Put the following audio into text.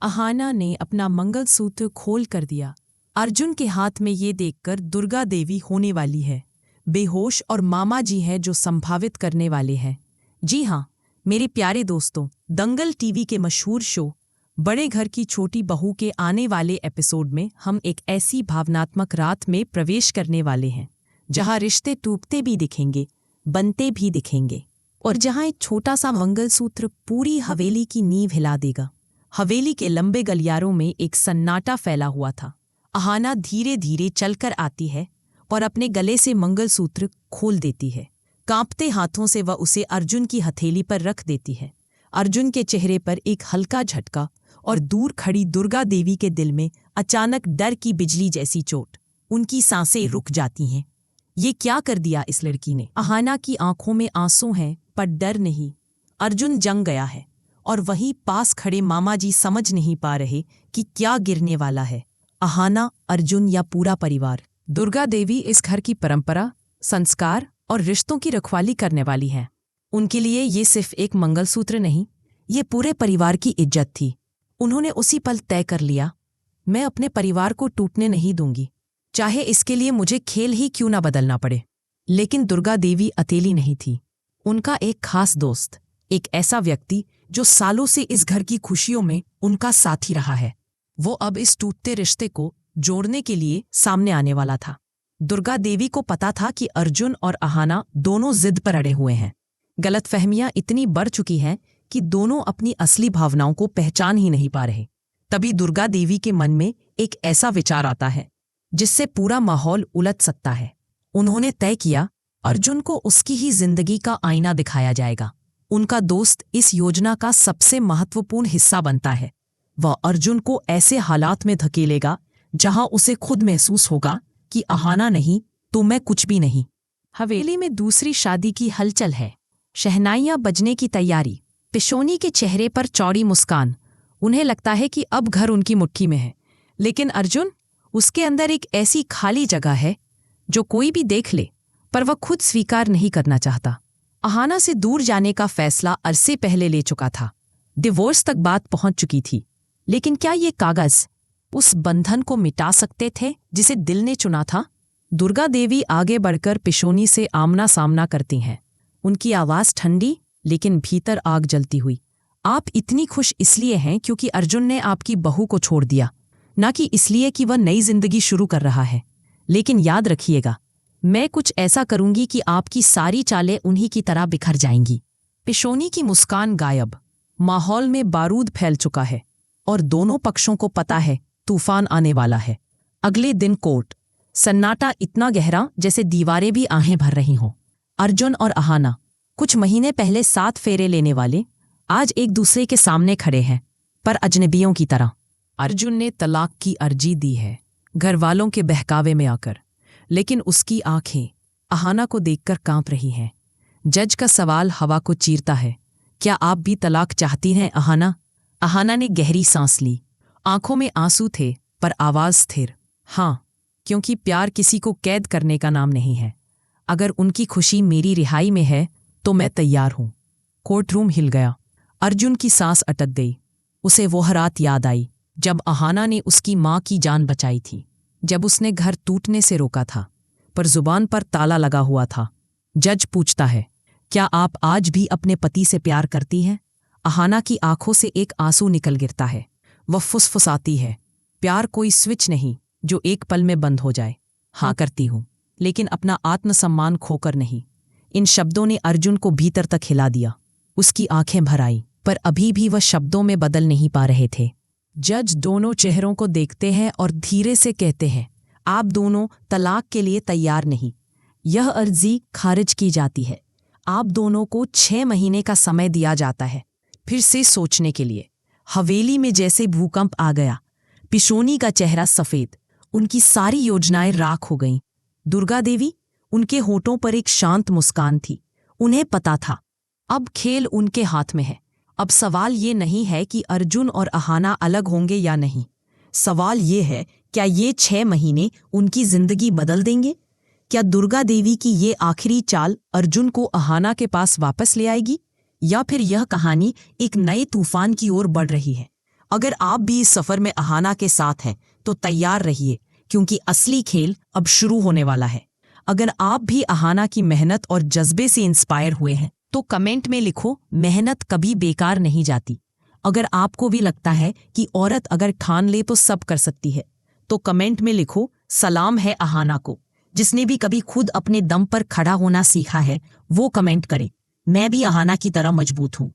अहाना ने अपना मंगलसूत्र खोल कर दिया। अर्जुन के हाथ में ये देखकर दुर्गा देवी होने वाली है, बेहोश, और मामा जी हैं जो संभावित करने वाले हैं। जी हाँ मेरे प्यारे दोस्तों, दंगल टीवी के मशहूर शो बड़े घर की छोटी बहू के आने वाले एपिसोड में हम एक ऐसी भावनात्मक रात में प्रवेश करने वाले हैं जहां रिश्ते टूटते भी दिखेंगे, बनते भी दिखेंगे, और जहां एक छोटा सा मंगलसूत्र पूरी हवेली की नींव हिला देगा। हवेली के लंबे गलियारों में एक सन्नाटा फैला हुआ था। अहाना धीरे धीरे चलकर आती है और अपने गले से मंगलसूत्र खोल देती है। कांपते हाथों से वह उसे अर्जुन की हथेली पर रख देती है। अर्जुन के चेहरे पर एक हल्का झटका और दूर खड़ी दुर्गा देवी के दिल में अचानक डर की बिजली जैसी चोट। उनकी सांसें रुक जाती हैं। ये क्या कर दिया इस लड़की ने? अहाना की आंखों में आंसू हैं पर डर नहीं। अर्जुन जंग गया है और वहीं पास खड़े मामा जी समझ नहीं पा रहे कि क्या गिरने वाला है, अहाना, अर्जुन या पूरा परिवार। दुर्गा देवी इस घर की परंपरा, संस्कार और रिश्तों की रखवाली करने वाली हैं। उनके लिए ये सिर्फ एक मंगलसूत्र नहीं, ये पूरे परिवार की इज्जत थी। उन्होंने उसी पल तय कर लिया, मैं अपने परिवार को टूटने नहीं दूंगी, चाहे इसके लिए मुझे खेल ही क्यों ना बदलना पड़े। लेकिन दुर्गा देवी अकेली नहीं थी। उनका एक खास दोस्त, एक ऐसा व्यक्ति जो सालों से इस घर की खुशियों में उनका साथी रहा है, वो अब इस टूटते रिश्ते को जोड़ने के लिए सामने आने वाला था। दुर्गा देवी को पता था कि अर्जुन और अहाना दोनों जिद पर अड़े हुए हैं। गलतफहमियां इतनी बढ़ चुकी हैं कि दोनों अपनी असली भावनाओं को पहचान ही नहीं पा रहे। तभी दुर्गा देवी के मन में एक ऐसा विचार आता है जिससे पूरा माहौल उलट सकता है। उन्होंने तय किया, अर्जुन को उसकी ही जिंदगी का आईना दिखाया जाएगा। उनका दोस्त इस योजना का सबसे महत्वपूर्ण हिस्सा बनता है। वह अर्जुन को ऐसे हालात में धकेलेगा जहां उसे खुद महसूस होगा कि अहाना नहीं तो मैं कुछ भी नहीं। हवेली में दूसरी शादी की हलचल है। शहनाइयां बजने की तैयारी, पिशोनी के चेहरे पर चौड़ी मुस्कान। उन्हें लगता है कि अब घर उनकी मुट्ठी में है। लेकिन अर्जुन, उसके अंदर एक ऐसी खाली जगह है जो कोई भी देख ले पर वह खुद स्वीकार नहीं करना चाहता। अहाना से दूर जाने का फैसला अरसे पहले ले चुका था। डिवोर्स तक बात पहुंच चुकी थी। लेकिन क्या ये कागज उस बंधन को मिटा सकते थे जिसे दिल ने चुना था? दुर्गा देवी आगे बढ़कर पिशोनी से आमना सामना करती हैं। उनकी आवाज ठंडी लेकिन भीतर आग जलती हुई। आप इतनी खुश इसलिए हैं क्योंकि अर्जुन ने आपकी बहू को छोड़ दिया, ना कि इसलिए कि वह नई जिंदगी शुरू कर रहा है। लेकिन याद रखिएगा, मैं कुछ ऐसा करूंगी कि आपकी सारी चालें उन्हीं की तरह बिखर जाएंगी। पिशोनी की मुस्कान गायब। माहौल में बारूद फैल चुका है और दोनों पक्षों को पता है तूफान आने वाला है। अगले दिन कोर्ट। सन्नाटा इतना गहरा जैसे दीवारें भी आहें भर रही हों। अर्जुन और अहाना, कुछ महीने पहले 7 फेरे लेने वाले, आज एक दूसरे के सामने खड़े हैं, पर अजनबियों की तरह। अर्जुन ने तलाक की अर्जी दी है, घर वालों के बहकावे में आकर, लेकिन उसकी आंखें अहाना को देखकर कांप रही हैं। जज का सवाल हवा को चीरता है, क्या आप भी तलाक चाहती हैं अहाना? अहाना ने गहरी सांस ली। आंखों में आंसू थे पर आवाज स्थिर। हाँ, क्योंकि प्यार किसी को कैद करने का नाम नहीं है। अगर उनकी खुशी मेरी रिहाई में है तो मैं तैयार हूं। कोर्ट रूम हिल गया। अर्जुन की सांस अटक गई। उसे वो रात याद आई जब अहाना ने उसकी मां की जान बचाई थी, जब उसने घर टूटने से रोका था पर जुबान पर ताला लगा हुआ था। जज पूछता है, क्या आप आज भी अपने पति से प्यार करती हैं? अहाना की आंखों से एक आंसू निकल गिरता है। वह फुसफुसाती है, प्यार कोई स्विच नहीं जो एक पल में बंद हो जाए। हाँ करती हूं, लेकिन अपना आत्मसम्मान खोकर नहीं। इन शब्दों ने अर्जुन को भीतर तक हिला दिया। उसकी आंखें भर आई, पर अभी भी वह शब्दों में बदल नहीं पा रहे थे। जज दोनों चेहरों को देखते हैं और धीरे से कहते हैं, आप दोनों तलाक के लिए तैयार नहीं। यह अर्जी खारिज की जाती है। आप दोनों को 6 महीने का समय दिया जाता है फिर से सोचने के लिए। हवेली में जैसे भूकंप आ गया। पिशोनी का चेहरा सफेद, उनकी सारी योजनाएं राख हो गईं। दुर्गा देवी, उनके होठों पर एक शांत मुस्कान थी। उन्हें पता था अब खेल उनके हाथ में है। अब सवाल ये नहीं है कि अर्जुन और अहाना अलग होंगे या नहीं। सवाल ये है, क्या ये 6 महीने उनकी जिंदगी बदल देंगे? क्या दुर्गा देवी की ये आखिरी चाल अर्जुन को अहाना के पास वापस ले आएगी, या फिर यह कहानी एक नए तूफान की ओर बढ़ रही है? अगर आप भी इस सफर में अहाना के साथ हैं तो तैयार रहिए, क्योंकि असली खेल अब शुरू होने वाला है। अगर आप भी अहाना की मेहनत और जज्बे से इंस्पायर हुए हैं तो कमेंट में लिखो, मेहनत कभी बेकार नहीं जाती। अगर आपको भी लगता है कि औरत अगर ठान ले तो सब कर सकती है, तो कमेंट में लिखो, सलाम है अहाना को। जिसने भी कभी खुद अपने दम पर खड़ा होना सीखा है वो कमेंट करे, मैं भी अहाना की तरह मजबूत हूं।